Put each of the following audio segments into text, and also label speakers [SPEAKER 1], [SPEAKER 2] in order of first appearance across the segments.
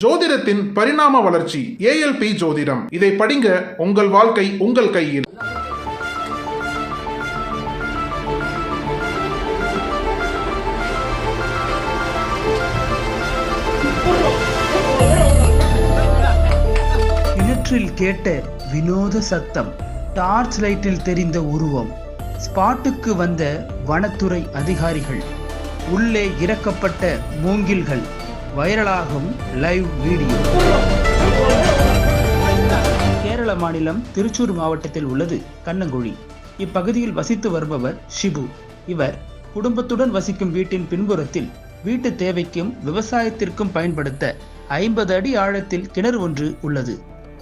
[SPEAKER 1] ஜோதிடத்தின் பரிணாம வளர்ச்சி ஏஎல்பி ஜோதிடம். இதை படிங்க, உங்கள் வாழ்க்கை உங்கள் கையில்.
[SPEAKER 2] கிணற்றில் கேட்ட வினோத சத்தம், டார்ச் லைட்டில் தெரிந்த உருவம், ஸ்பாட்டுக்கு வந்த வனத்துறை அதிகாரிகள், உள்ளே இறக்கப்பட்ட மூங்கில்கள், வைரலாகும் லைவ் வீடியோ. கேரள மாநிலம் திருச்சூர் மாவட்டத்தில் உள்ளது கண்ணங்குழி. இப்பகுதியில் வசித்து வருபவர் ஷிபு. இவர் குடும்பத்துடன் வசிக்கும் வீட்டின் பின்புறத்தில் வீட்டு தேவைக்கும் விவசாயத்திற்கும் பயன்படுத்த 50 அடி ஆழத்தில் கிணறு ஒன்று உள்ளது.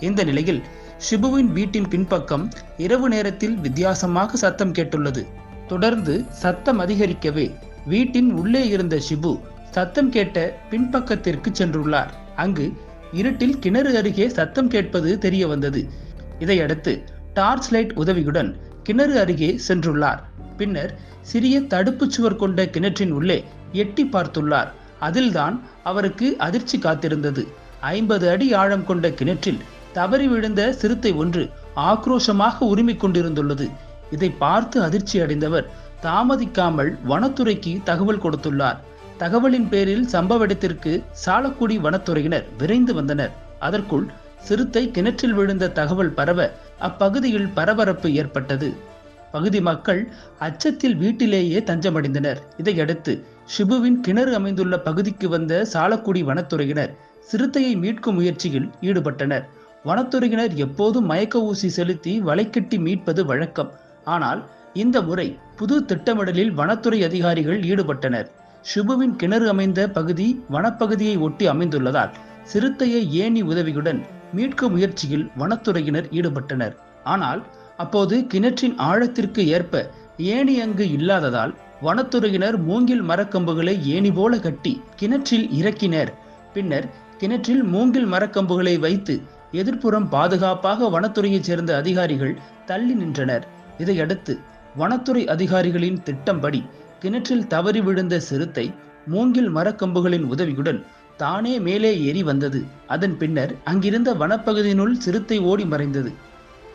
[SPEAKER 2] இந்த நிலையில் ஷிபுவின் வீட்டின் பின்பக்கம் இரவு நேரத்தில் வித்தியாசமாக சத்தம் கேட்டுள்ளது. தொடர்ந்து சத்தம் அதிகரிக்கவே வீட்டின் உள்ளே இருந்த ஷிபு சத்தம் கேட்ட பின்பக்கத்திற்கு சென்றுள்ளார். அங்கு இருட்டில் கிணறு அருகே சத்தம் கேட்பது தெரிய வந்தது. இதையடுத்து டார்ச் லைட் உதவியுடன் கிணறு அருகே சென்றுள்ளார். பின்னர் சிறிய தடுப்பு சுவர் கொண்ட கிணற்றின் உள்ளே எட்டி பார்த்துள்ளார். அதில்தான் அவருக்கு அதிர்ச்சி காத்திருந்தது. 50 அடி ஆழம் கொண்ட கிணற்றில் தவறி விழுந்த சிறுத்தை ஒன்று ஆக்ரோஷமாக உரிமிக் கொண்டிருந்துள்ளது. இதை பார்த்து அதிர்ச்சி அடைந்தவர் தாமதிக்காமல் வனத்துறைக்கு தகவல் கொடுத்துள்ளார். தகவலின் பேரில் சம்பவ இடத்திற்கு சாலக்குடி வனத்துறையினர் விரைந்து வந்தனர். அதற்குள் சிறுத்தை கிணற்றில் விழுந்த தகவல் பரவ அப்பகுதியில் பரபரப்பு ஏற்பட்டது. பகுதி மக்கள் அச்சத்தில் வீட்டிலேயே தஞ்சமடைந்தனர். இதையடுத்து ஷிபுவின் கிணறு அமைந்துள்ள பகுதிக்கு வந்த சாலக்குடி வனத்துறையினர் சிறுத்தையை மீட்கும் முயற்சியில் ஈடுபட்டனர். வனத்துறையினர் எப்போதும் மயக்க ஊசி செலுத்தி வலைக்கட்டி மீட்பது வழக்கம். ஆனால் இந்த முறை புது திட்டமிடலில் வனத்துறை அதிகாரிகள் ஈடுபட்டனர். ஷிபுவின் கிணறு அமைந்த பகுதி வனப்பகுதியை ஒட்டி அமைந்துள்ளதால் சிறுத்தையை ஏணி உதவியுடன் மீட்கும் முயற்சியில் வனத்துறையினர் ஈடுபட்டனர். ஆனால் அப்போது கிணற்றின் ஆழத்திற்கு ஏற்ப ஏணி அங்கு இல்லாததால் வனத்துறையினர் மூங்கில் மரக்கம்புகளை ஏணி போல கட்டி கிணற்றில் இறக்கினர். பின்னர் கிணற்றில் மூங்கில் மரக்கம்புகளை வைத்து எதிர்ப்புறம் பாதுகாப்பாக வனத்துறையைச் சேர்ந்த அதிகாரிகள் தள்ளி நின்றனர். இதையடுத்து வனத்துறை அதிகாரிகளின் திட்டம்படி கிணற்றில் தவறி விழுந்த சிறுத்தை மூங்கில் மரக்கம்புகளின் உதவியுடன் தானே மேலே ஏறி வந்தது. அதன் பின்னர் அங்கிருந்த வனப்பகுதியினுள் சிறுத்தை ஓடி மறைந்தது.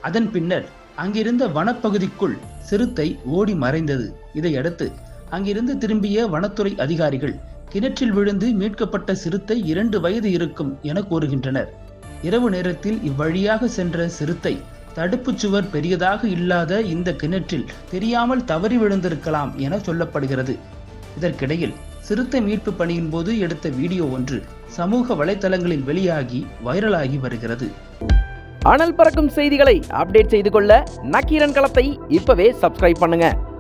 [SPEAKER 2] அதன் பின்னர் அங்கிருந்த வனப்பகுதிக்குள் சிறுத்தை ஓடி மறைந்தது. இதையடுத்து அங்கிருந்து திரும்பிய வனத்துறை அதிகாரிகள் கிணற்றில் விழுந்து மீட்கப்பட்ட சிறுத்தை 2 வயது இருக்கும் என கூறுகின்றனர். இரவு நேரத்தில் இவ்வழியாக சென்ற சிறுத்தை தடுப்பு சுவர் பெரியதாக இல்லாத இந்த கிணற்றில் தெரியாமல் தவறி விழுந்திருக்கலாம் என சொல்லப்படுகிறது. இதற்கிடையில் சிறுத்தை மீட்பு பணியின் போது எடுத்த வீடியோ ஒன்று சமூக வலைதளங்களில் வெளியாகி வைரலாகி வருகிறது.
[SPEAKER 3] அனல் பறக்கும் செய்திகளை அப்டேட் செய்து கொள்ள நக்கீரன் களத்தை இப்பவே சப்ஸ்கிரைப் பண்ணுங்க.